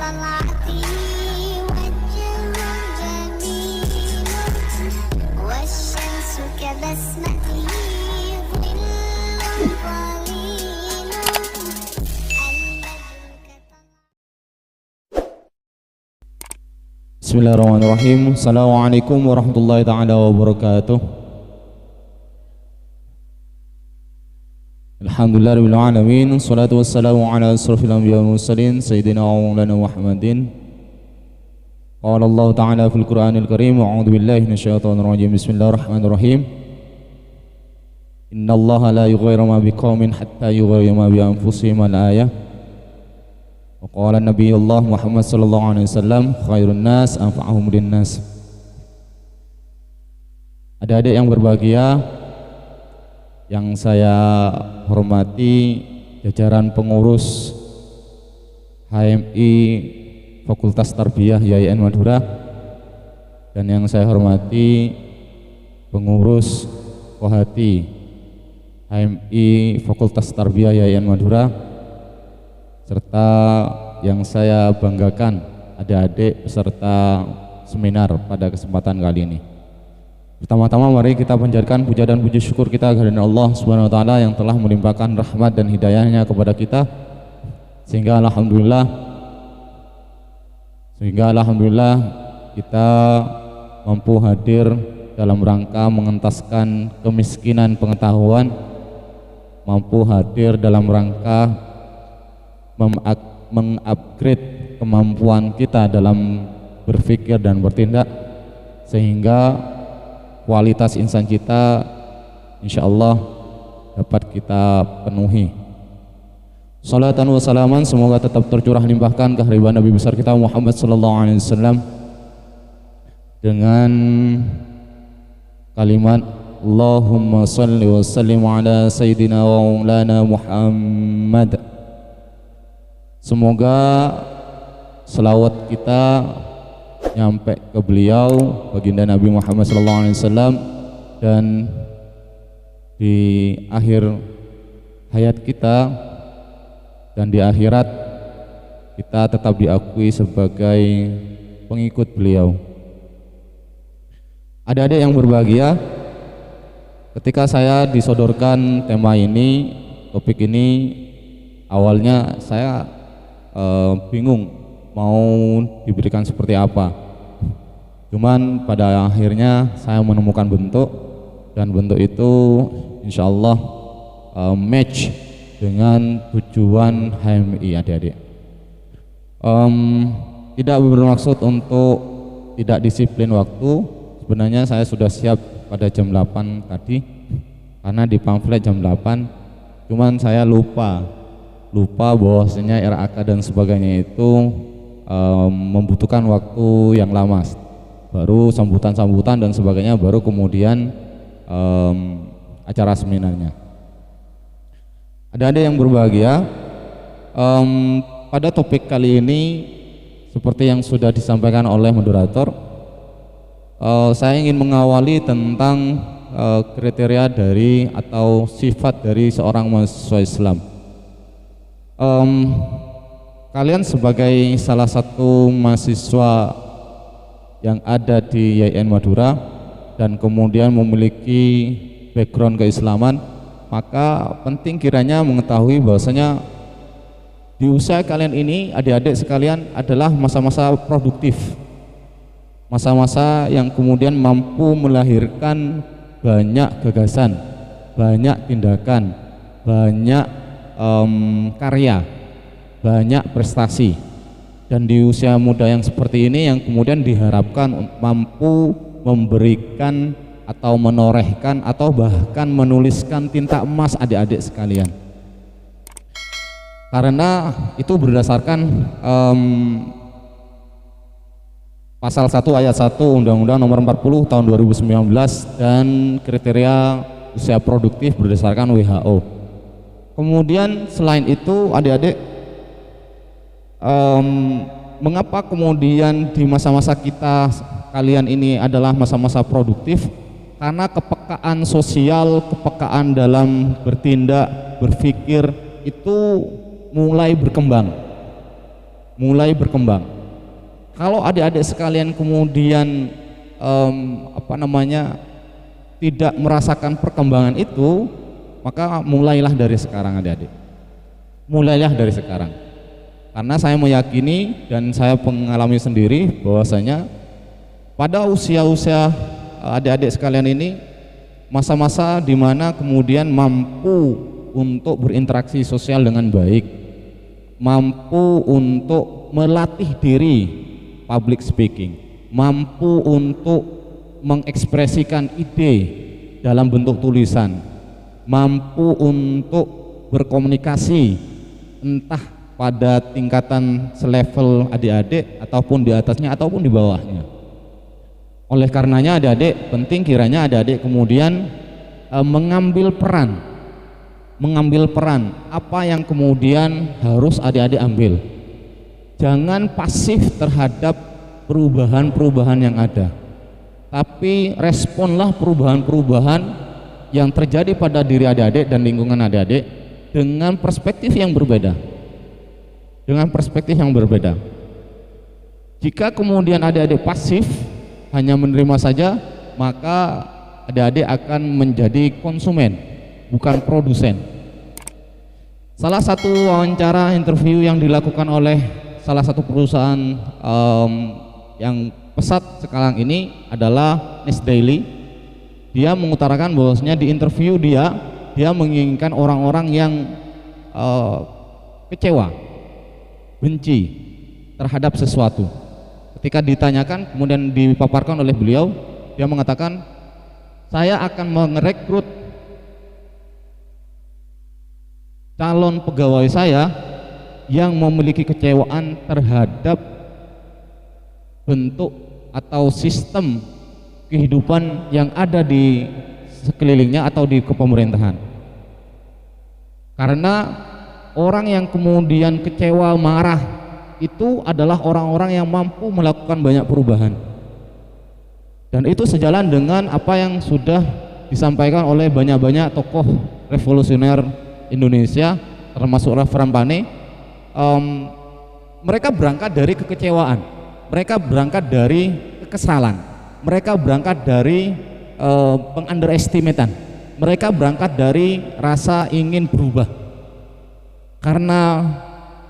طلعتي وجه جميل والشمس كبسمتي ظل ظليل Bismillahirrahmanirrahim. Assalamualaikum warahmatullahi ta'ala wabarakatuh. Alhamdulillahirabbil alamin. Wassalatu wassalamu ala asrofil anbiya'i wal mursalin sayyidina wa maulana Muhammadin. Qala Allah ta'ala fil Qur'anil Karim, a'udzu billahi minasyaitonir rajim. Bismillahirrahmanirrahim. Innallaha la yughayyiru ma biqaumin hatta yughayyiru ma bi anfusihim. Al-ayah. Wa qala Nabiyullah Muhammad sallallahu alaihi wasallam, khairun nas anfa'uhum linnas. Adik-adik yang berbahagia, yang saya hormati jajaran pengurus HMI Fakultas Tarbiyah YIN Madura, dan yang saya hormati pengurus Kohati HMI Fakultas Tarbiyah YIN Madura, serta yang saya banggakan adik-adik peserta seminar pada kesempatan kali ini. Pertama-tama mari kita panjatkan puja dan puji syukur kita kehadirat Allah Subhanahu wa taala yang telah melimpahkan rahmat dan hidayahnya kepada kita sehingga alhamdulillah kita mampu hadir dalam rangka mengentaskan kemiskinan pengetahuan, mampu hadir dalam rangka mengupgrade kemampuan kita dalam berpikir dan bertindak sehingga kualitas insan kita insya Allah dapat kita penuhi. Salatan wa salaman semoga tetap tercurah limpahkan kehadiran Nabi besar kita Muhammad sallallahu alaihi wasallam dengan kalimat Allahumma salli wa sallim ala sayyidina wa maulana Muhammad. Semoga selawat kita nyampe ke beliau baginda Nabi Muhammad SAW, dan di akhir hayat kita dan di akhirat kita tetap diakui sebagai pengikut beliau. Adik-adik yang berbahagia, ketika saya disodorkan tema ini, topik ini, awalnya saya bingung mau diberikan seperti apa. Cuman pada akhirnya saya menemukan bentuk, dan bentuk itu insya Allah match dengan tujuan HMI adik-adik. Tidak bermaksud untuk tidak disiplin waktu. Sebenarnya saya sudah siap pada jam 8 tadi karena di pamflet jam 8, cuman saya lupa bahwasanya RAK dan sebagainya itu membutuhkan waktu yang lama, baru sambutan dan sebagainya, baru kemudian acara seminarnya. Ada yang berbahagia, pada topik kali ini seperti yang sudah disampaikan oleh moderator, saya ingin mengawali tentang kriteria dari atau sifat dari seorang mahasiswa Islam. Kalian sebagai salah satu mahasiswa yang ada di YIN Madura dan kemudian memiliki background keislaman, maka penting kiranya mengetahui bahwasanya di usia kalian ini adik-adik sekalian adalah masa-masa produktif, masa-masa yang kemudian mampu melahirkan banyak gagasan, banyak tindakan, banyak karya, banyak prestasi. Dan di usia muda yang seperti ini yang kemudian diharapkan mampu memberikan atau menorehkan atau bahkan menuliskan tinta emas adik-adik sekalian, karena itu berdasarkan pasal 1 ayat 1 Undang-Undang nomor 40 tahun 2019 dan kriteria usia produktif berdasarkan WHO. Kemudian selain itu adik-adik, mengapa kemudian di masa-masa kita kalian ini adalah masa-masa produktif? Karena kepekaan sosial, kepekaan dalam bertindak, berpikir itu mulai berkembang. mulai berkembang. Kalau adik-adik sekalian kemudian tidak merasakan perkembangan itu, maka mulailah dari sekarang adik-adik. Mulailah dari sekarang. Karena saya meyakini dan saya mengalami sendiri bahwasanya pada usia-usia adik-adik sekalian ini masa-masa di mana kemudian mampu untuk berinteraksi sosial dengan baik, mampu untuk melatih diri public speaking, mampu untuk mengekspresikan ide dalam bentuk tulisan, mampu untuk berkomunikasi entah pada tingkatan selevel adik-adik ataupun di atasnya ataupun di bawahnya. Oleh karenanya adik-adik penting kiranya adik-adik kemudian mengambil peran apa yang kemudian harus adik-adik ambil. Jangan pasif terhadap perubahan-perubahan yang ada, tapi responlah perubahan-perubahan yang terjadi pada diri adik-adik dan lingkungan adik-adik dengan perspektif yang berbeda. Jika kemudian adik-adik pasif hanya menerima saja, maka adik-adik akan menjadi konsumen, bukan produsen. Salah satu wawancara interview yang dilakukan oleh salah satu perusahaan yang pesat sekarang ini adalah Nest Daily. Dia mengutarakan bahwasanya di interview dia menginginkan orang-orang yang kecewa, benci terhadap sesuatu. Ketika ditanyakan kemudian dipaparkan oleh beliau, dia mengatakan, saya akan merekrut calon pegawai saya yang memiliki kecewaan terhadap bentuk atau sistem kehidupan yang ada di sekelilingnya atau di kepemerintahan. Karena orang yang kemudian kecewa, marah itu adalah orang-orang yang mampu melakukan banyak perubahan, dan itu sejalan dengan apa yang sudah disampaikan oleh banyak-banyak tokoh revolusioner Indonesia termasuk Reverend Pane. Mereka berangkat dari kekecewaan, mereka berangkat dari kekesalan, mereka berangkat dari pengunderestimatean, mereka berangkat dari rasa ingin berubah. Karena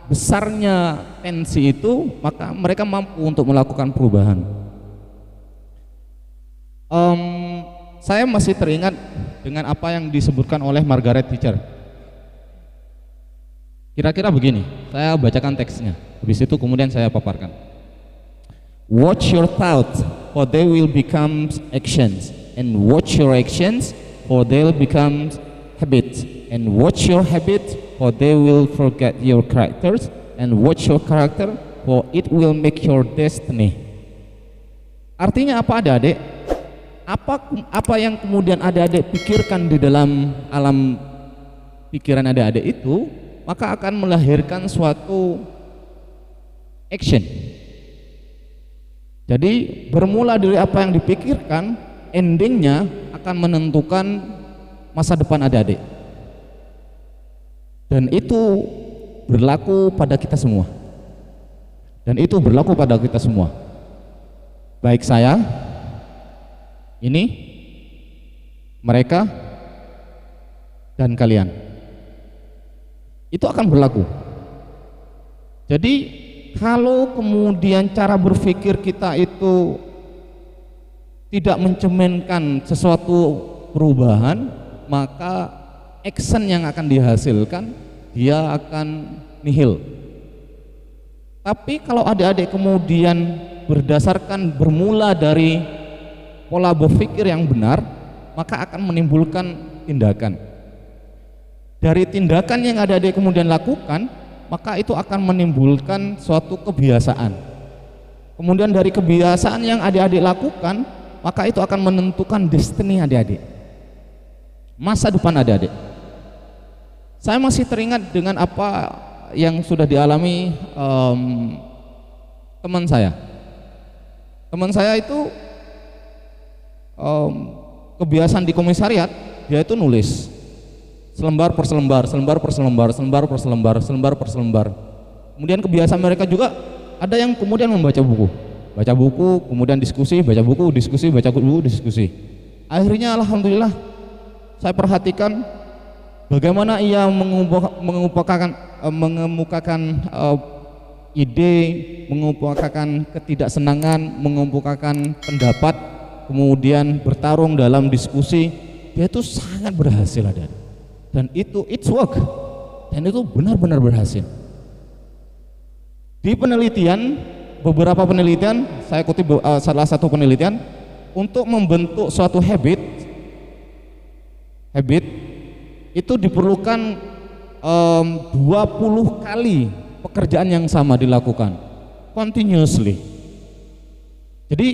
besarnya tensi itu, maka mereka mampu untuk melakukan perubahan. Saya masih teringat dengan apa yang disebutkan oleh Margaret Thatcher. Kira-kira begini, saya bacakan teksnya, habis itu kemudian saya paparkan. Watch your thoughts, for they will become actions, and watch your actions, for they will become habits, and watch your habits, for they will forget your characters, and watch your character, for it will make your destiny. Artinya apa adik-adik? Apa yang kemudian adik-adik pikirkan di dalam alam pikiran adik-adik itu, maka akan melahirkan suatu action. Jadi bermula dari apa yang dipikirkan, endingnya akan menentukan masa depan adik-adik. Dan itu berlaku pada kita semua. Baik saya, ini, mereka, dan kalian. Itu akan berlaku. Jadi kalau kemudian cara berpikir kita itu tidak mencerminkan sesuatu perubahan, maka action yang akan dihasilkan dia akan nihil. Tapi kalau adik-adik kemudian berdasarkan bermula dari pola berpikir yang benar, maka akan menimbulkan tindakan. Dari tindakan yang adik-adik kemudian lakukan, maka itu akan menimbulkan suatu kebiasaan. Kemudian dari kebiasaan yang adik-adik lakukan, maka itu akan menentukan destiny adik-adik, masa depan adik-adik. Saya masih teringat dengan apa yang sudah dialami teman saya. Teman saya itu kebiasaan di komisariat, dia itu nulis selembar per selembar. Kemudian kebiasaan mereka juga ada yang kemudian membaca buku, kemudian diskusi, baca buku, diskusi, baca buku, diskusi. Akhirnya alhamdulillah saya perhatikan bagaimana ia mengemukakan ide, mengemukakan ketidaksenangan, mengemukakan pendapat, kemudian bertarung dalam diskusi. Dia itu sangat berhasil ada, dan itu it's work, dan itu benar-benar berhasil. Di penelitian, beberapa penelitian, saya kutip salah satu penelitian, untuk membentuk suatu habit itu diperlukan 20 kali pekerjaan yang sama dilakukan continuously. Jadi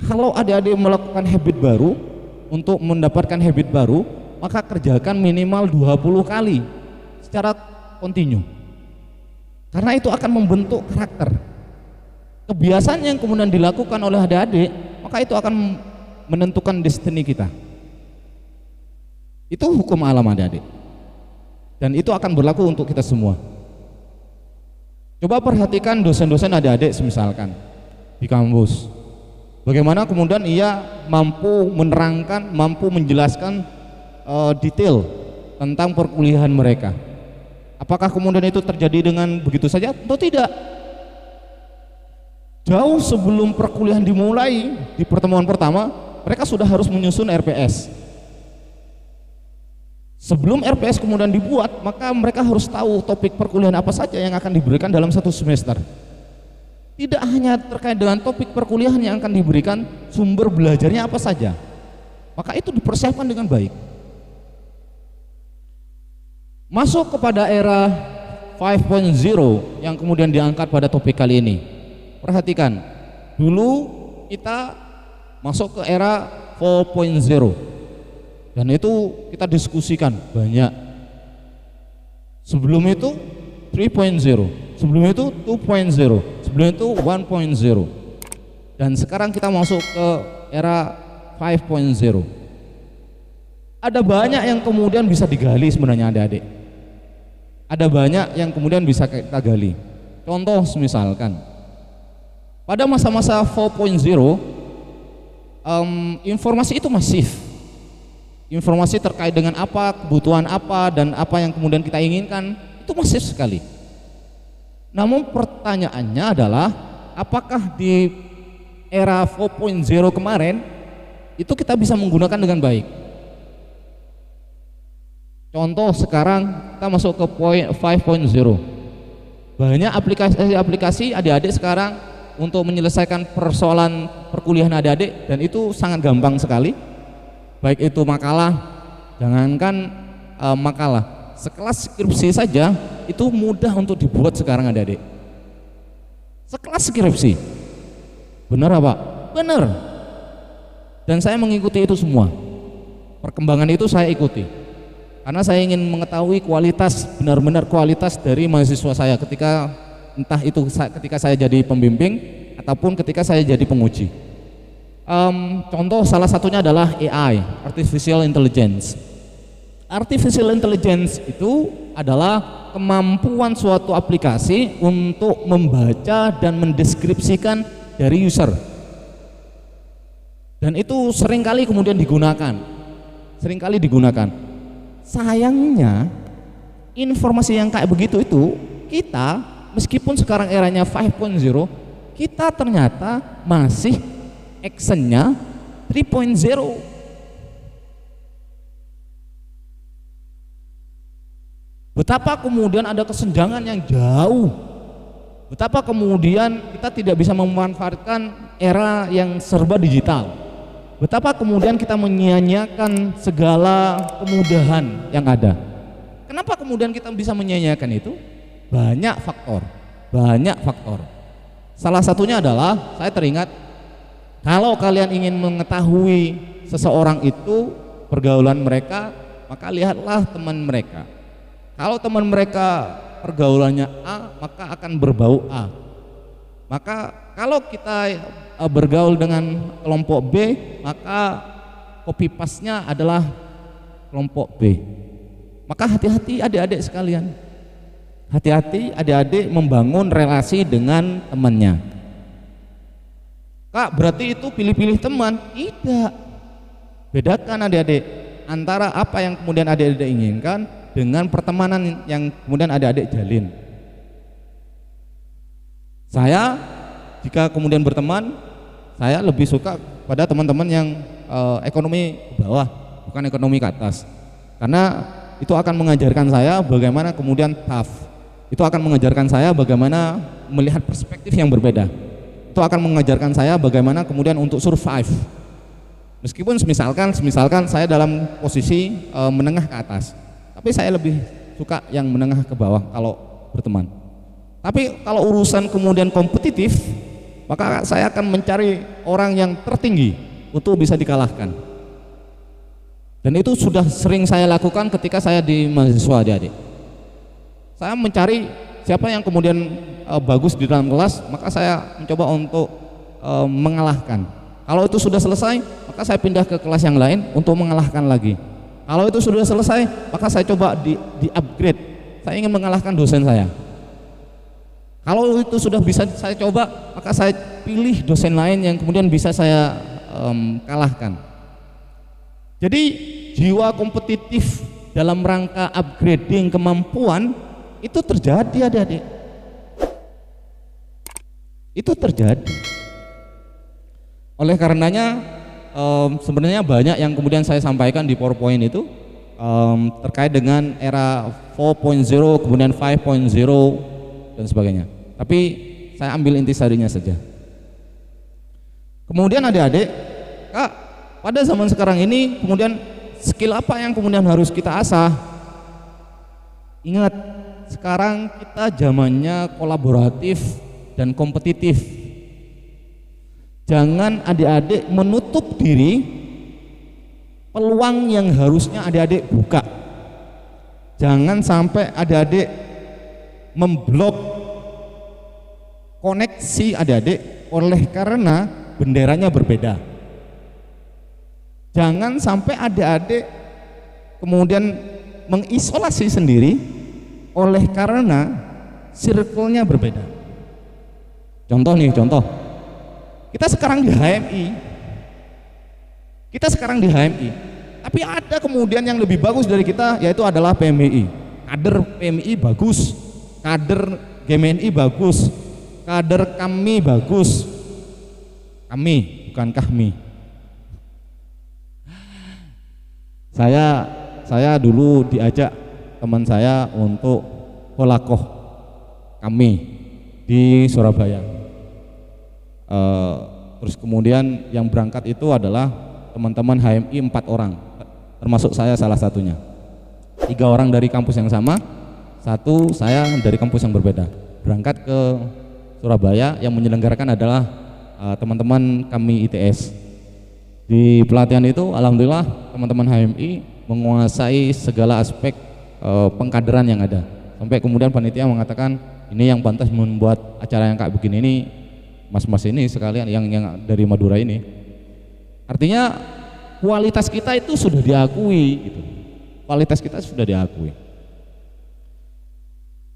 kalau adik-adik melakukan habit baru, untuk mendapatkan habit baru, maka kerjakan minimal 20 kali secara kontinu, karena itu akan membentuk karakter. Kebiasaan yang kemudian dilakukan oleh adik-adik, maka itu akan menentukan destiny kita. Itu hukum alam adik-adik, dan itu akan berlaku untuk kita semua. Coba perhatikan dosen-dosen adik-adik misalkan di kampus, bagaimana kemudian ia mampu menerangkan, mampu menjelaskan detail tentang perkuliahan mereka. Apakah kemudian itu terjadi dengan begitu saja? Tentu tidak. Jauh sebelum perkuliahan dimulai, di pertemuan pertama, mereka sudah harus menyusun RPS. Sebelum RPS kemudian dibuat, maka mereka harus tahu topik perkuliahan apa saja yang akan diberikan dalam satu semester. Tidak hanya terkait dengan topik perkuliahan yang akan diberikan, sumber belajarnya apa saja, maka itu dipersiapkan dengan baik. Masuk kepada era 5.0 yang kemudian diangkat pada topik kali ini. Perhatikan, dulu kita masuk ke era 4.0 dan itu kita diskusikan banyak. Sebelum itu 3.0, sebelum itu 2.0, sebelum itu 1.0, dan sekarang kita masuk ke era 5.0. Ada banyak yang kemudian bisa digali sebenarnya adik-adik. Ada banyak yang kemudian bisa kita gali. Contoh misalkan, pada masa-masa 4.0 informasi itu masif. Informasi terkait dengan apa, kebutuhan apa, dan apa yang kemudian kita inginkan itu masif sekali. Namun pertanyaannya adalah, apakah di era 4.0 kemarin itu kita bisa menggunakan dengan baik? Contoh sekarang kita masuk ke 5.0. Banyak aplikasi adik-adik sekarang untuk menyelesaikan persoalan perkuliahan adik-adik, dan itu sangat gampang sekali. Baik itu makalah, jangankan makalah, sekelas skripsi saja itu mudah untuk dibuat sekarang adik-adik. Sekelas skripsi, benar apa? Benar. Dan saya mengikuti itu semua. Perkembangan itu saya ikuti, karena saya ingin mengetahui kualitas, benar-benar kualitas dari mahasiswa saya ketika, entah itu ketika saya jadi pembimbing ataupun ketika saya jadi penguji. Contoh salah satunya adalah AI, Artificial Intelligence. Artificial Intelligence itu adalah kemampuan suatu aplikasi untuk membaca dan mendeskripsikan dari user, dan itu seringkali kemudian digunakan. Sayangnya informasi yang kayak begitu itu, kita meskipun sekarang eranya 5.0, kita ternyata masih actionnya 3.0. Betapa kemudian ada kesenjangan yang jauh, betapa kemudian kita tidak bisa memanfaatkan era yang serba digital, betapa kemudian kita menyia-nyiakan segala kemudahan yang ada. Kenapa kemudian kita bisa menyia-nyiakan itu? Banyak faktor. Salah satunya adalah, saya teringat, kalau kalian ingin mengetahui seseorang itu pergaulan mereka, maka lihatlah teman mereka. Kalau teman mereka pergaulannya A, maka akan berbau A. Maka kalau kita bergaul dengan kelompok B, maka copy paste-nya adalah kelompok B. Maka hati-hati adik-adik sekalian. hati-hati adik-adik membangun relasi dengan temannya. Kak, berarti itu pilih-pilih teman? Tidak. Bedakan adik-adik antara apa yang kemudian adik-adik inginkan dengan pertemanan yang kemudian adik-adik jalin. Saya jika kemudian berteman, saya lebih suka pada teman-teman yang ekonomi ke bawah, bukan ekonomi ke atas. Karena itu akan mengajarkan saya bagaimana kemudian tough. Itu akan mengajarkan saya bagaimana melihat perspektif yang berbeda. Itu akan mengajarkan saya bagaimana kemudian untuk survive. Meskipun misalkan saya dalam posisi menengah ke atas, tapi saya lebih suka yang menengah ke bawah kalau berteman. Tapi kalau urusan kemudian kompetitif, maka saya akan mencari orang yang tertinggi untuk bisa dikalahkan. Dan itu sudah sering saya lakukan ketika saya di mahasiswa, adik-adik. Saya mencari siapa yang kemudian bagus di dalam kelas, maka saya mencoba untuk mengalahkan. Kalau itu sudah selesai, maka saya pindah ke kelas yang lain untuk mengalahkan lagi. Kalau itu sudah selesai, maka saya coba di upgrade. Saya ingin mengalahkan dosen saya. Kalau itu sudah bisa saya coba, maka saya pilih dosen lain yang kemudian bisa saya kalahkan. Jadi jiwa kompetitif dalam rangka upgrading kemampuan itu terjadi, adik-adik. Itu terjadi. Oleh karenanya sebenarnya banyak yang kemudian saya sampaikan di PowerPoint itu terkait dengan era 4.0 kemudian 5.0 dan sebagainya. Tapi saya ambil intisarinya saja. Kemudian adik-adik, Kak, pada zaman sekarang ini kemudian skill apa yang kemudian harus kita asah? Ingat, sekarang kita zamannya kolaboratif dan kompetitif. Jangan adik-adik menutup diri peluang yang harusnya adik-adik buka. Jangan sampai adik-adik memblok koneksi adik-adik oleh karena benderanya berbeda. Jangan sampai adik-adik kemudian mengisolasi sendiri oleh karena circle-nya berbeda. Contoh, kita sekarang di HMI, tapi ada kemudian yang lebih bagus dari kita, yaitu adalah PMI. Kader PMI bagus, kader GMNI bagus, kader kami bagus. Kami, bukan kami. Saya dulu diajak teman saya untuk holakoh kami di Surabaya. Terus kemudian yang berangkat itu adalah teman-teman HMI 4 orang, termasuk saya salah satunya. 3 orang dari kampus yang sama, 1 saya dari kampus yang berbeda. Berangkat ke Surabaya, yang menyelenggarakan adalah teman-teman kami ITS. Di pelatihan itu alhamdulillah teman-teman HMI menguasai segala aspek pengkaderan yang ada. Sampai kemudian panitia mengatakan ini yang pantas membuat acara yang kayak begini ini mas-mas ini sekalian yang dari Madura ini. Artinya kualitas kita itu sudah diakui gitu. Kualitas kita sudah diakui.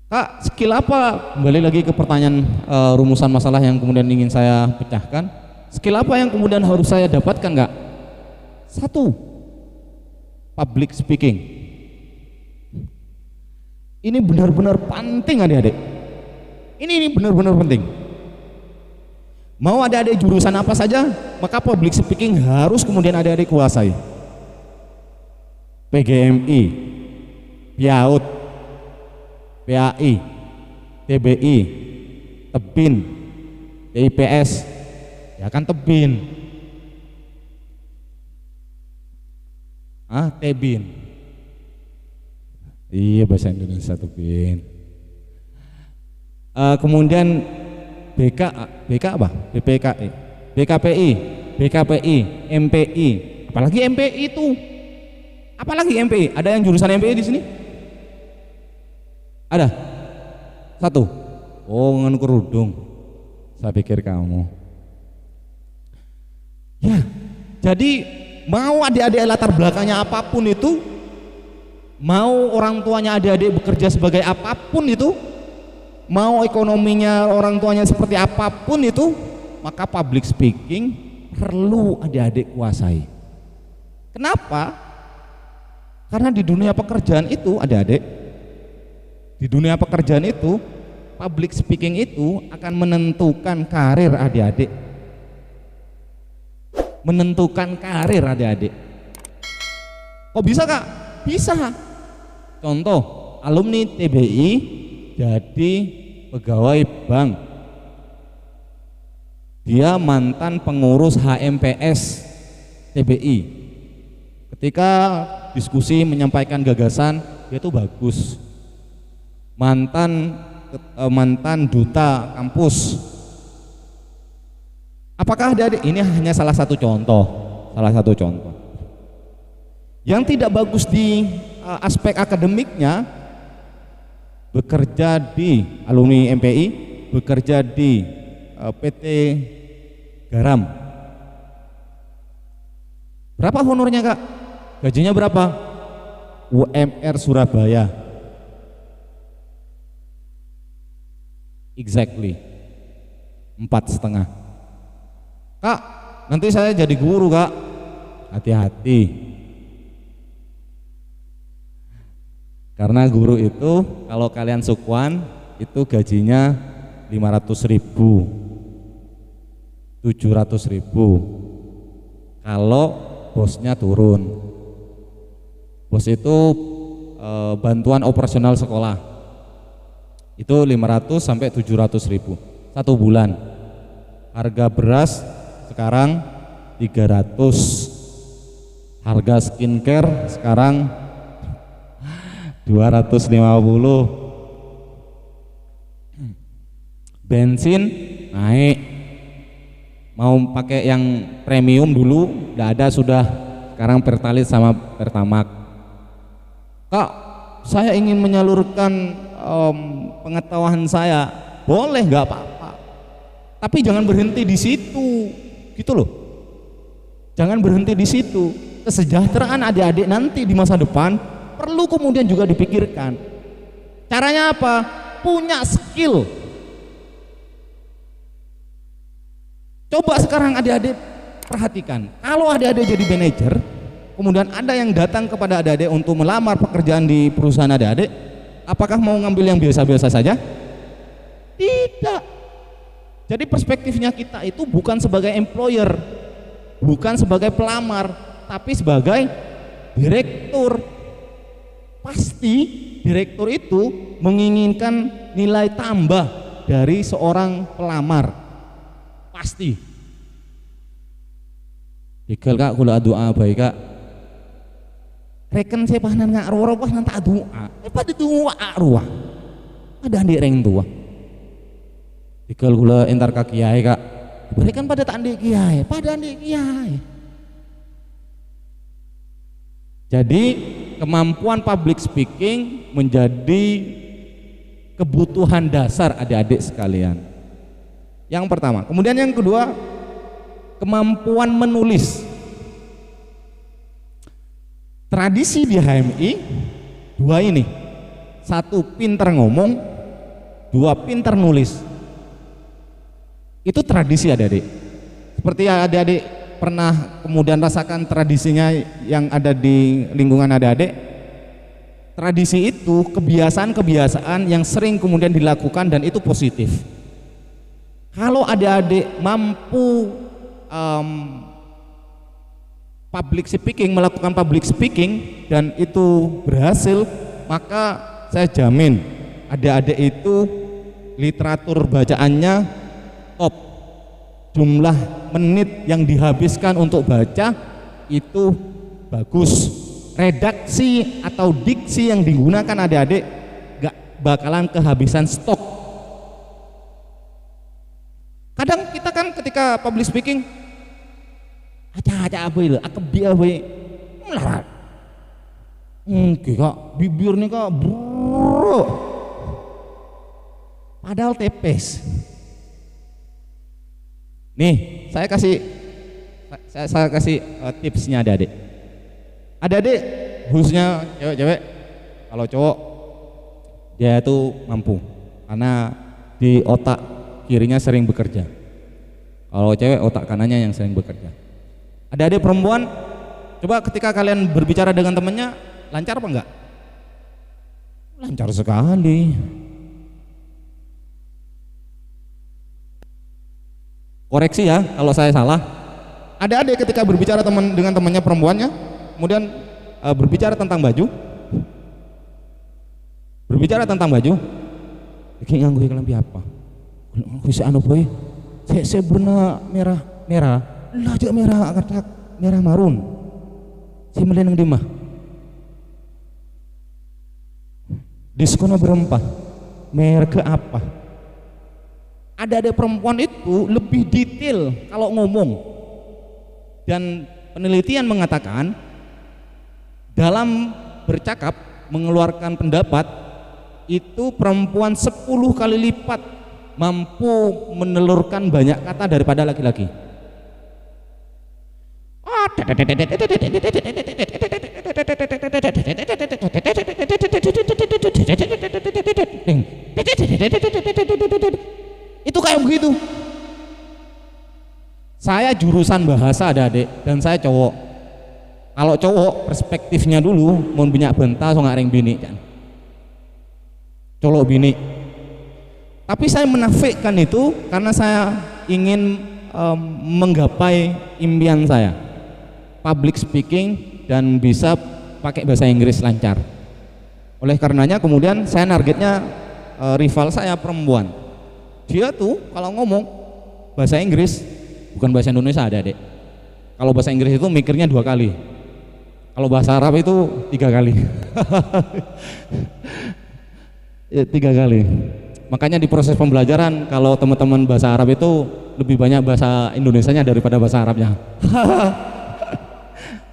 Kak, skill apa? Kembali lagi ke pertanyaan rumusan masalah yang kemudian ingin saya pecahkan. Skill apa yang kemudian harus saya dapatkan, Kak? 1, public speaking. Ini benar-benar penting, adik-adik. Ini benar-benar penting. Mau adik-adik jurusan apa saja, maka public speaking harus kemudian adik-adik kuasai. PGMI, PIAUD, PAI, TBI, TEBIN, TIPS, ya kan TEBIN, TEBIN, iya bahasa Indonesia TEBIN. Kemudian BK apa? BPKI, BKPI, BKPI, MPI, apalagi MPI itu, apalagi MPI. Ada yang jurusan MPI di sini? Ada? 1? Oh, ngan kerudung. Saya pikir kamu. Ya, jadi mau adik-adik latar belakangnya apapun itu, mau orang tuanya adik-adik bekerja sebagai apapun itu, mau ekonominya orang tuanya seperti apapun itu, maka public speaking perlu adik-adik kuasai. Kenapa? Karena di dunia pekerjaan itu, adik-adik, di dunia pekerjaan itu public speaking itu akan menentukan karir adik-adik, menentukan karir adik-adik. Kok bisa Kak? Bisa. Contoh, alumni TBI jadi pegawai bank, dia mantan pengurus HMPS TBI. Ketika diskusi menyampaikan gagasan, dia tuh bagus. Mantan duta kampus. Apakah adik-adik ini hanya salah satu contoh? Salah satu contoh. Yang tidak bagus di aspek akademiknya, bekerja di alumni MPI, bekerja di PT Garam. Berapa honornya Kak? Gajinya berapa? UMR Surabaya. Exactly 4,5. Kak, nanti saya jadi guru Kak. Hati-hati. Karena guru itu kalau kalian sukwan itu gajinya 500.000, 700.000. Kalau bosnya turun, bos itu bantuan operasional sekolah itu 500 sampai 700.000 satu bulan. Harga beras sekarang 300, harga skincare sekarang 250, bensin naik, mau pakai yang premium dulu nggak ada, sudah sekarang Pertalite sama Pertamax. Kak, saya ingin menyalurkan pengetahuan saya, boleh, nggak apa-apa, tapi jangan berhenti di situ, gitu loh. Jangan berhenti di situ. Kesejahteraan adik-adik nanti di masa depan perlu kemudian juga dipikirkan. Caranya apa? Punya skill. Coba sekarang adik-adik perhatikan, kalau adik-adik jadi manajer, kemudian ada yang datang kepada adik-adik untuk melamar pekerjaan di perusahaan adik-adik, apakah mau ngambil yang biasa-biasa saja? Tidak. Jadi perspektifnya kita itu bukan sebagai employer, bukan sebagai pelamar, tapi sebagai direktur. Pasti direktur itu menginginkan nilai tambah dari seorang pelamar, pasti. Ikel Kak, kula doa baik Kak. Reken saya pahanan ngak arwah pas nanti doa. Pada doa arwah. Ada andi reng tua. Ikel kula entar ka kiai Kak. Berikan pada tak andi kiai, pada andi kiai. Jadi kemampuan public speaking menjadi kebutuhan dasar adik-adik sekalian. Yang pertama. Kemudian yang kedua, kemampuan menulis. Tradisi di HMI dua ini, satu pintar ngomong, dua pintar nulis. Itu tradisi adik-adik. Seperti adik-adik pernah kemudian rasakan tradisinya yang ada di lingkungan adik-adik. Tradisi itu kebiasaan-kebiasaan yang sering kemudian dilakukan dan itu positif. Kalau adik-adik mampu melakukan public speaking dan itu berhasil, maka saya jamin adik-adik itu literatur bacaannya top. Jumlah menit yang dihabiskan untuk baca itu bagus. Redaksi atau diksi yang digunakan adik-adik gak bakalan kehabisan stok. Kadang kita kan ketika public speaking aca-aca apa itu, akebi apa melarat. Kak, bibirnya Kak bro. Padahal tepes. Nih, saya kasih tipsnya adik-adik. Adik-adik khususnya cewek-cewek, kalau cowok dia itu mampu. karena di otak kirinya sering bekerja. Kalau cewek otak kanannya yang sering bekerja. Adik-adik perempuan, coba ketika kalian berbicara dengan temannya, lancar apa enggak? Lancar sekali. Koreksi ya kalau saya salah. Adik-adik ketika berbicara dengan temannya perempuannya, kemudian berbicara tentang baju, iki nganggo kelambi apa? Wis anu boy, saya berna merah, lah aja merah katak, merah marun. Si melenang di mah. Diskonnya berempat. Merek apa? Ada perempuan itu lebih detail kalau ngomong. Dan penelitian mengatakan dalam bercakap mengeluarkan pendapat itu perempuan 10 kali lipat mampu menelurkan banyak kata daripada laki-laki. Itu kayak begitu. Saya jurusan bahasa adik-adik dan saya cowok. Kalau cowok perspektifnya dulu mau banyak benta so ngareng bini kan. Colok bini. Tapi saya menafikan itu karena saya ingin menggapai impian saya. Public speaking dan bisa pakai bahasa Inggris lancar. Oleh karenanya kemudian saya targetnya rival saya perempuan. Dia tuh kalau ngomong bahasa Inggris bukan bahasa Indonesia ada dek. Kalau bahasa Inggris itu mikirnya 2 kali. Kalau bahasa Arab itu 3 kali. 3 kali. Makanya di proses pembelajaran kalau teman-teman bahasa Arab itu lebih banyak bahasa Indonesianya daripada bahasa Arabnya.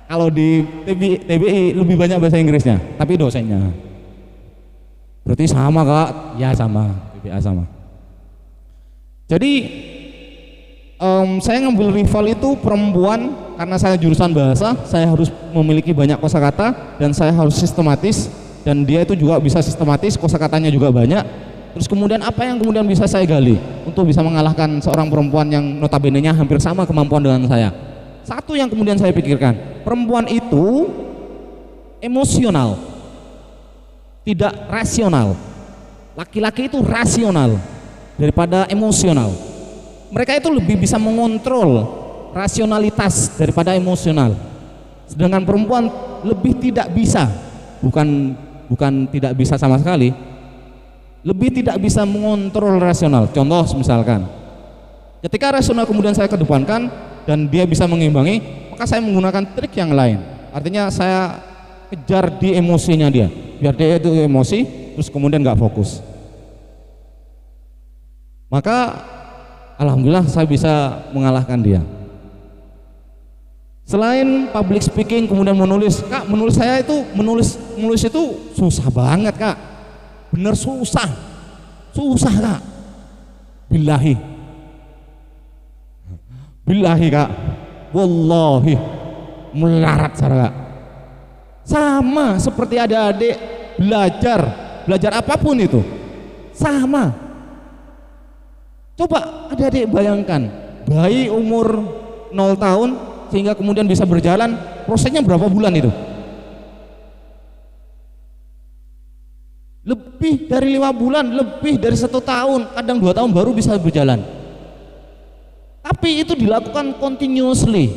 Kalau di TBI lebih banyak bahasa Inggrisnya, tapi dosennya. Berarti sama kak? Ya sama, TBA sama. Jadi saya ngambil rival itu perempuan karena saya jurusan bahasa, saya harus memiliki banyak kosakata dan saya harus sistematis dan dia itu juga bisa sistematis, kosakatanya juga banyak. Terus kemudian apa yang kemudian bisa saya gali untuk bisa mengalahkan seorang perempuan yang notabene-nya hampir sama kemampuan dengan saya? Satu yang kemudian saya pikirkan, perempuan itu emosional, tidak rasional. Laki-laki itu rasional daripada emosional. Mereka itu lebih bisa mengontrol rasionalitas daripada emosional. Sedangkan perempuan lebih tidak bisa, bukan tidak bisa sama sekali, lebih tidak bisa mengontrol rasional. Contoh misalkan, ketika rasional kemudian saya kedepankan dan dia bisa mengimbangi, maka saya menggunakan trik yang lain. Artinya saya kejar di emosinya dia, biar dia itu emosi, terus kemudian nggak fokus. Maka alhamdulillah saya bisa mengalahkan dia. Selain public speaking kemudian menulis, kak menulis saya itu menulis itu susah banget kak, bener susah kak, billahi kak, wallahi melarat kak. Sama seperti adik-adik belajar apapun itu sama. Coba adik-adik bayangkan, bayi umur 0 tahun sehingga kemudian bisa berjalan, prosesnya berapa bulan itu? Lebih dari 5 bulan, lebih dari 1 tahun, kadang 2 tahun baru bisa berjalan. Tapi itu dilakukan continuously.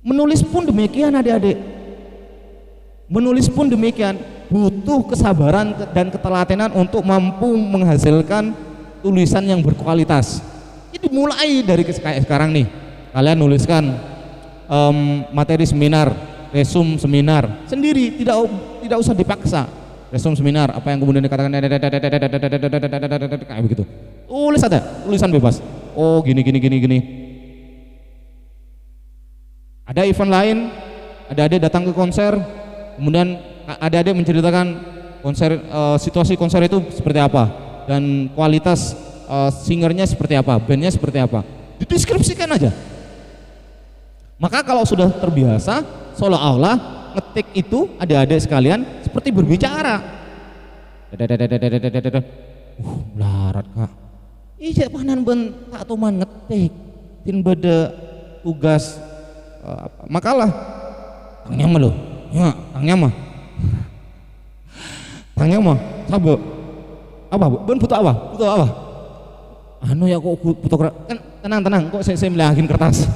Menulis pun demikian adik-adik. Menulis pun demikian, butuh kesabaran dan ketelatenan untuk mampu menghasilkan tulisan yang berkualitas. Jadi mulai dari kayak sekarang nih, kalian nuliskan materi seminar, resume seminar sendiri, tidak usah dipaksa. Resume seminar, apa yang kemudian dikatakan kayak begitu. Tulis aja, tulisan bebas. Oh gini. Ada event lain, adik-adik datang ke konser, kemudian adik-adik menceritakan konser, situasi konser itu seperti apa dan kualitas singernya seperti apa, bandnya seperti apa, dideskripsikan aja. Maka kalau sudah terbiasa, seolah-olah ngetik itu adik-adik sekalian seperti berbicara. Larat kak. Ijek panan ben tak tuman ngetik. Tin beda tugas makalah. Tangnya mah lo. Ya, tangnya mah. Tangnya mah. Sabe. Apa? Ben butuh apa? Butuh apa? Anu ya kok butuh kan tenang kok saya melihatin kertas.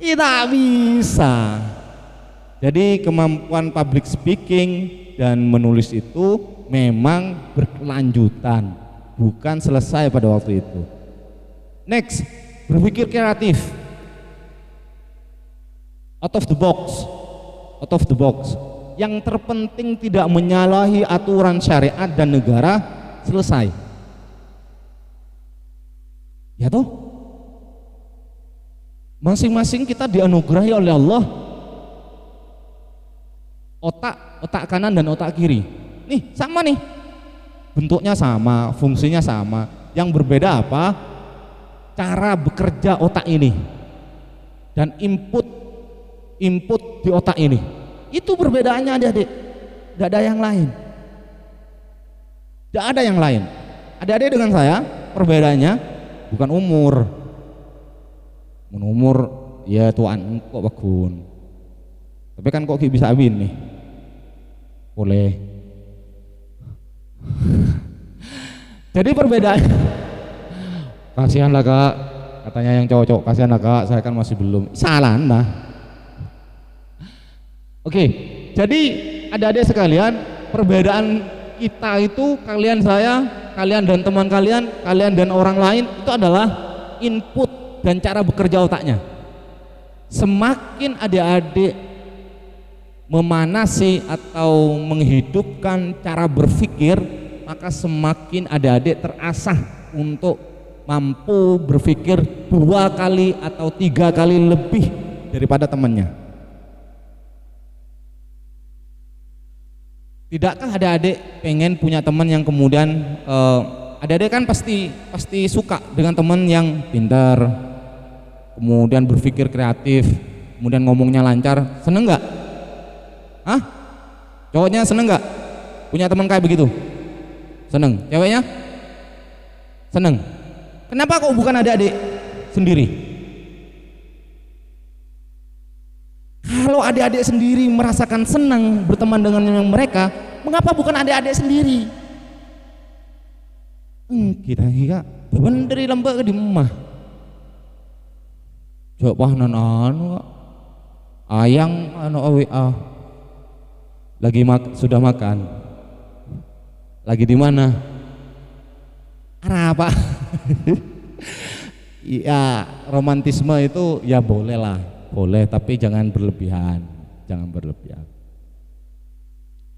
Tidak bisa. Jadi kemampuan public speaking dan menulis itu memang berkelanjutan, bukan selesai pada waktu itu. Next, berpikir kreatif, out of the box. Yang terpenting tidak menyalahi aturan syariat dan negara, selesai. Ya toh? Masing-masing kita dianugerahi oleh Allah otak kanan dan otak kiri. Nih sama nih, bentuknya sama, fungsinya sama. Yang berbeda apa? Cara bekerja otak ini dan input di otak ini. Itu perbedaannya adik-adik. Tidak ada yang lain. Tidak ada yang lain. Adik-adik dengan saya perbedaannya bukan umur. Umur ya tuan kok bakun. Tapi kan kok bisa abin nih. Boleh. Jadi perbedaan. Kasihan lah kak, katanya yang cowok-cowok, kasihan lah kak, saya kan masih belum. Salah anda. Oke, jadi adik-adik sekalian, perbedaan kita itu kalian saya, kalian dan teman kalian dan orang lain itu adalah input dan cara bekerja otaknya. Semakin adik-adik memanasi atau menghidupkan cara berpikir, maka semakin adik-adik terasah untuk mampu berpikir 2 kali atau 3 kali lebih daripada temannya. Tidakkah adik-adik pengen punya teman yang kemudian adik-adik kan pasti suka dengan teman yang pintar, kemudian berpikir kreatif, kemudian ngomongnya lancar, seneng nggak? Hah? Cowoknya seneng nggak punya teman kayak begitu? Seneng. Ceweknya? Seneng. Kenapa kok bukan adik-adik sendiri? Kalau adik-adik sendiri merasakan senang berteman dengan mereka, mengapa bukan adik-adik sendiri? Kita beban dari lembek ke di rumah. Coba anu ayang anu WA lagi sudah makan. Lagi di mana? Arah apa? Ya romantisme itu ya boleh lah, boleh, tapi jangan berlebihan,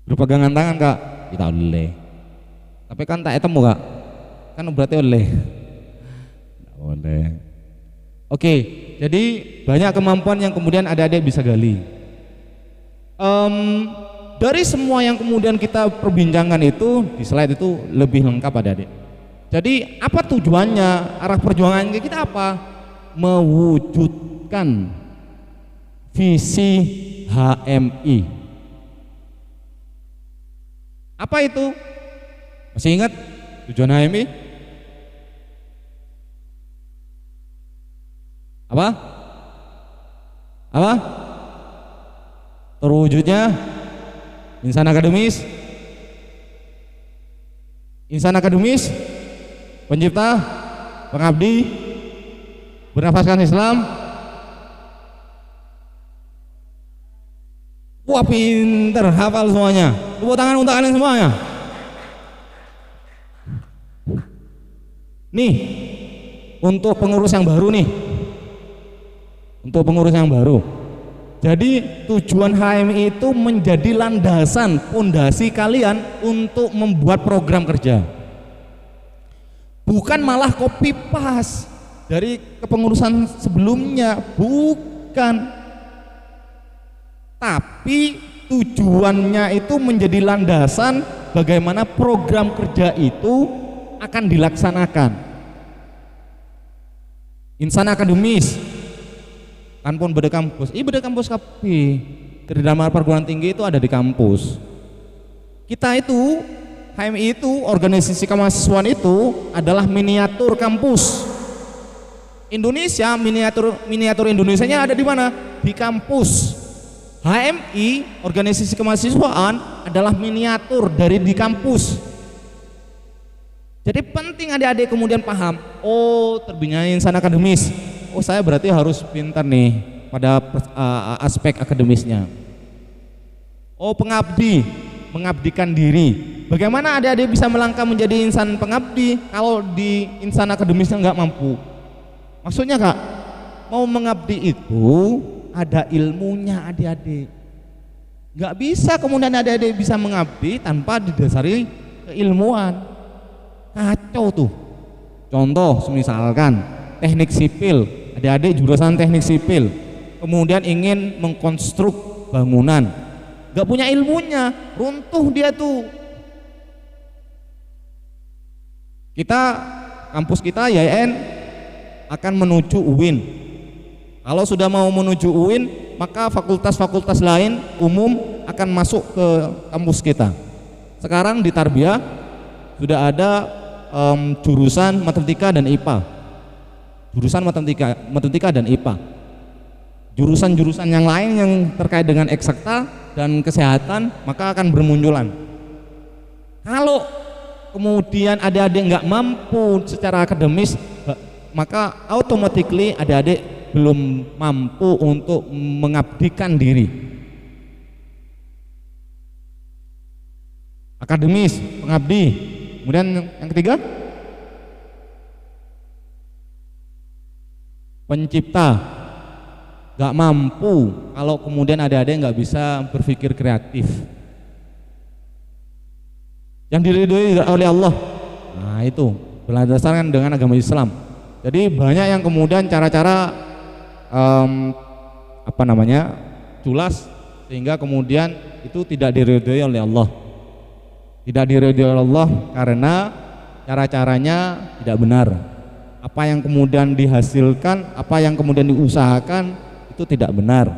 Berpegangan tangan kak, kita boleh. Tapi kan tak ketemu kak, kan berarti oleh. Tidak boleh. Oke, jadi banyak kemampuan yang kemudian adik-adik bisa gali. Dari semua yang kemudian kita perbincangkan itu di slide itu lebih lengkap adik-adik. Jadi apa tujuannya, arah perjuangan kita apa? Mewujudkan visi HMI. Apa itu? Masih ingat tujuan HMI? Apa? Terwujudnya insan akademis, pencipta, pengabdi, bernafaskan Islam. Wah pinter, hafal semuanya. Tepuk tangan untuk kalian semuanya. Nih, untuk pengurus yang baru nih. Jadi tujuan HMI itu menjadi landasan, fondasi kalian untuk membuat program kerja. Bukan malah copy paste dari kepengurusan sebelumnya, bukan. Tapi tujuannya itu menjadi landasan bagaimana program kerja itu akan dilaksanakan. Insan akademis kan pun beda kampus, beda kampus kapi. Kedalaman perguruan tinggi itu ada di kampus. Kita itu HMI itu, organisasi kemahasiswaan itu adalah miniatur kampus. Indonesia, miniatur Indonesianya ada di mana? Di kampus. HMI, organisasi kemahasiswaan, adalah miniatur dari di kampus. Jadi penting adik-adik kemudian paham, oh terbitnya insan akademis, oh saya berarti harus pintar nih pada aspek akademisnya. Oh pengabdi, mengabdikan diri. Bagaimana adik-adik bisa melangkah menjadi insan pengabdi kalau di insan akademisnya nggak mampu? Maksudnya Kak, mau mengabdi itu ada ilmunya adik-adik. Nggak bisa kemudian adik-adik bisa mengabdi tanpa didasari keilmuan. Kacau tuh. Contoh misalkan teknik sipil, adik-adik jurusan teknik sipil, kemudian ingin mengkonstruk bangunan, nggak punya ilmunya, runtuh dia tuh. Kampus kita YN akan menuju UIN. Kalau sudah mau menuju UIN, maka fakultas-fakultas lain umum akan masuk ke kampus kita. Sekarang di Tarbiyah sudah ada jurusan matematika dan IPA. Jurusan matematika dan IPA. Jurusan-jurusan yang lain yang terkait dengan eksakta dan kesehatan maka akan bermunculan. Kalau kemudian adik-adik nggak mampu secara akademis, maka automatically adik-adik belum mampu untuk mengabdikan diri. Akademis, pengabdi. Kemudian yang ketiga, pencipta. Gak mampu kalau kemudian adik-adik nggak bisa berpikir kreatif. Yang diridhoi oleh Allah. Nah itu berdasarkan dengan agama Islam. Jadi banyak yang kemudian cara-cara culas sehingga kemudian itu tidak diridhoi oleh Allah. Tidak diridhoi oleh Allah karena cara-caranya tidak benar. Apa yang kemudian dihasilkan, apa yang kemudian diusahakan itu tidak benar.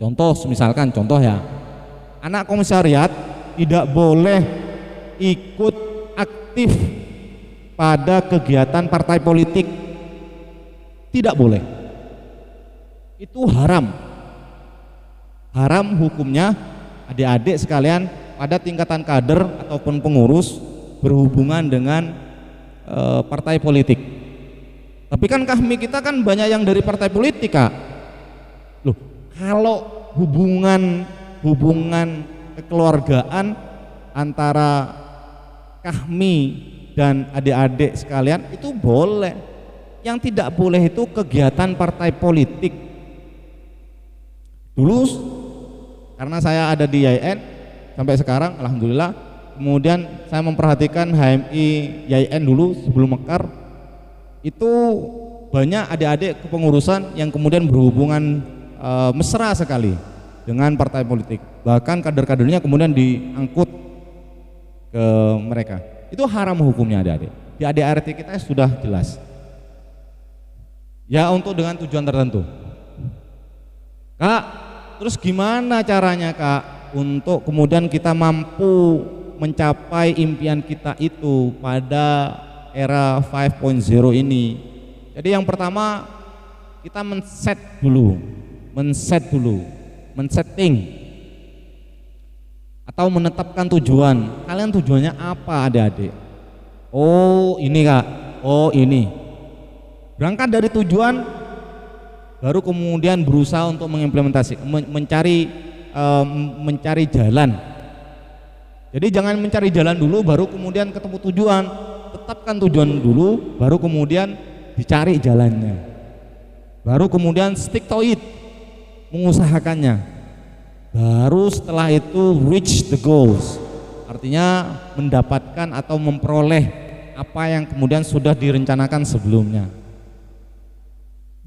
Contoh ya, anak komisariat tidak boleh ikut aktif pada kegiatan partai politik, tidak boleh. Itu haram hukumnya adik-adik sekalian pada tingkatan kader ataupun pengurus berhubungan dengan partai politik. Tapi kan kami kita kan banyak yang dari partai politik Kak. Loh, kalau hubungan kekeluargaan antara kami dan adik-adik sekalian itu boleh. Yang tidak boleh itu kegiatan partai politik. Dulu karena saya ada di YN sampai sekarang alhamdulillah, kemudian saya memperhatikan HMI YN dulu sebelum mekar, itu banyak adik-adik kepengurusan yang kemudian berhubungan mesra sekali dengan partai politik. Bahkan kader-kadernya kemudian diangkut ke mereka. Itu haram hukumnya adik-adik. Di ADART kita sudah jelas. Ya untuk dengan tujuan tertentu. Kak, terus gimana caranya Kak untuk kemudian kita mampu mencapai impian kita itu pada era 5.0 ini? Jadi yang pertama kita men-setting atau menetapkan tujuan. Kalian tujuannya apa adik-adik? Oh ini Kak, oh ini. Berangkat dari tujuan, baru kemudian berusaha untuk mengimplementasi, mencari jalan. Jadi jangan mencari jalan dulu baru kemudian ketemu tujuan. Tetapkan tujuan dulu baru kemudian dicari jalannya. Baru kemudian stick to it, mengusahakannya. Baru setelah itu reach the goals. Artinya mendapatkan atau memperoleh apa yang kemudian sudah direncanakan sebelumnya.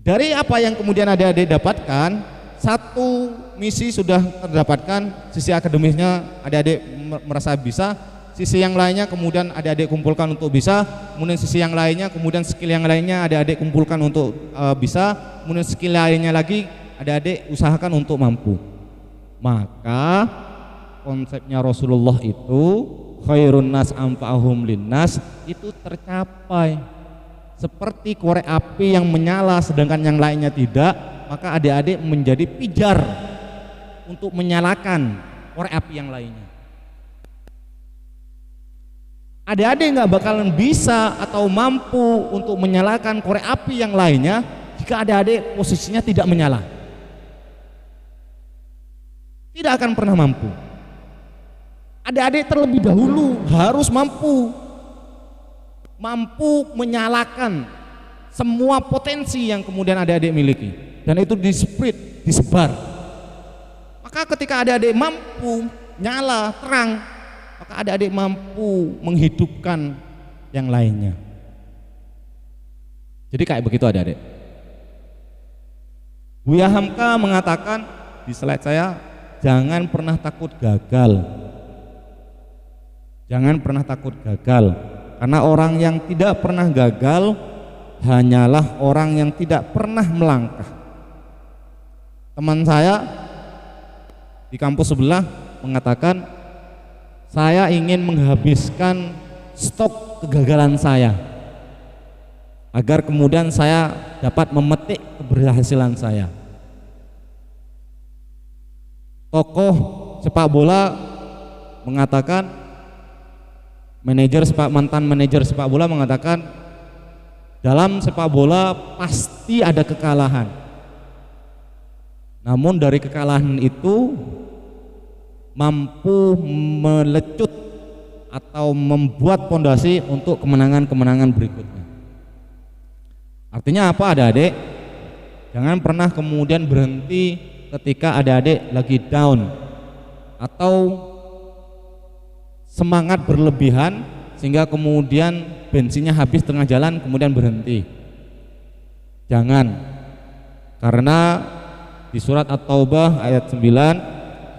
Dari apa yang kemudian adik-adik dapatkan, satu misi sudah terdapatkan, sisi akademisnya adik-adik merasa bisa, sisi yang lainnya kemudian adik-adik kumpulkan untuk bisa, kemudian sisi yang lainnya, kemudian skill yang lainnya adik-adik kumpulkan untuk bisa, kemudian skill lainnya lagi adik-adik usahakan untuk mampu. Maka konsepnya Rasulullah itu khairun nas anfa'uhum linnas itu tercapai. Seperti korek api yang menyala sedangkan yang lainnya tidak, maka adik-adik menjadi pijar untuk menyalakan korek api yang lainnya. Adik-adik nggak bakalan bisa atau mampu untuk menyalakan korek api yang lainnya jika adik-adik posisinya tidak menyala. Tidak akan pernah mampu. Adik-adik terlebih dahulu harus mampu menyalakan semua potensi yang kemudian adik-adik miliki, dan itu di-spread, disebar. Maka ketika adik-adik mampu nyala terang, maka adik-adik mampu menghidupkan yang lainnya. Jadi kayak begitu adik-adik. Buya Hamka mengatakan di slide saya, jangan pernah takut gagal. Jangan pernah takut gagal. Karena orang yang tidak pernah gagal hanyalah orang yang tidak pernah melangkah. Teman saya di kampus sebelah mengatakan, saya ingin menghabiskan stok kegagalan saya agar kemudian saya dapat memetik keberhasilan saya. Tokoh sepak bola mengatakan, mantan manajer sepak bola mengatakan, dalam sepak bola pasti ada kekalahan. Namun dari kekalahan itu mampu melecut atau membuat fondasi untuk kemenangan-kemenangan berikutnya. Artinya apa adik-adik? Jangan pernah kemudian berhenti ketika adik-adik lagi down atau semangat berlebihan sehingga kemudian bensinnya habis tengah jalan kemudian berhenti. Jangan, karena di surat At-Taubah ayat 41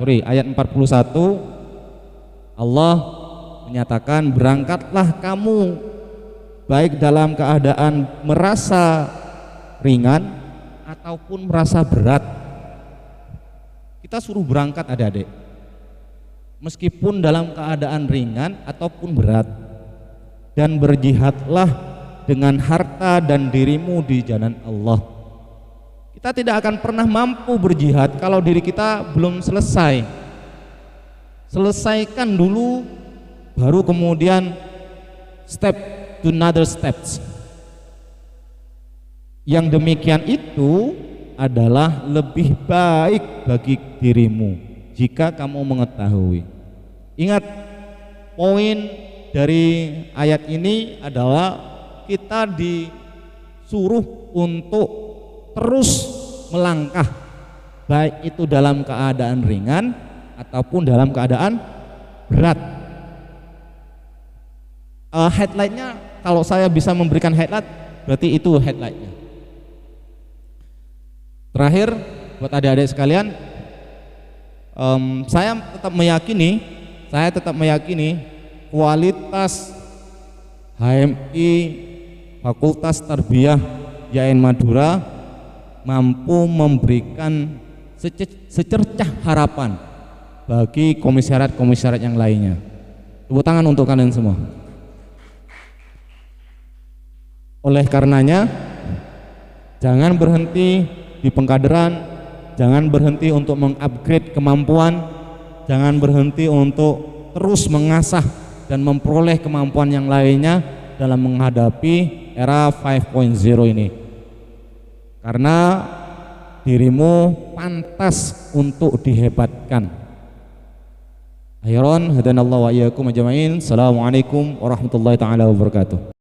Allah menyatakan, berangkatlah kamu baik dalam keadaan merasa ringan ataupun merasa berat. Kita suruh berangkat adik-adik, meskipun dalam keadaan ringan ataupun berat, dan berjihadlah dengan harta dan dirimu di jalan Allah. Kita tidak akan pernah mampu berjihad kalau diri kita belum selesai. Selesaikan dulu, baru kemudian step to another steps. Yang demikian itu adalah lebih baik bagi dirimu jika kamu mengetahui. Ingat, poin dari ayat ini adalah kita disuruh untuk terus melangkah, baik itu dalam keadaan ringan ataupun dalam keadaan berat. Headlightnya, kalau saya bisa memberikan headlight, berarti itu headlightnya. Terakhir, buat adik-adik sekalian, saya tetap meyakini kualitas HMI Fakultas Tarbiyah YAIN Madura mampu memberikan secercah harapan bagi komisariat-komisariat yang lainnya. Tepuk tangan untuk kalian semua. Oleh karenanya, jangan berhenti di pengkaderan, jangan berhenti untuk mengupgrade kemampuan, jangan berhenti untuk terus mengasah dan memperoleh kemampuan yang lainnya dalam menghadapi era 5.0 ini. Karena dirimu pantas untuk dihebatkan. Akhiran, hadanallahu wa iyyakum ajma'in. Assalamualaikum warahmatullahi taala wabarakatuh.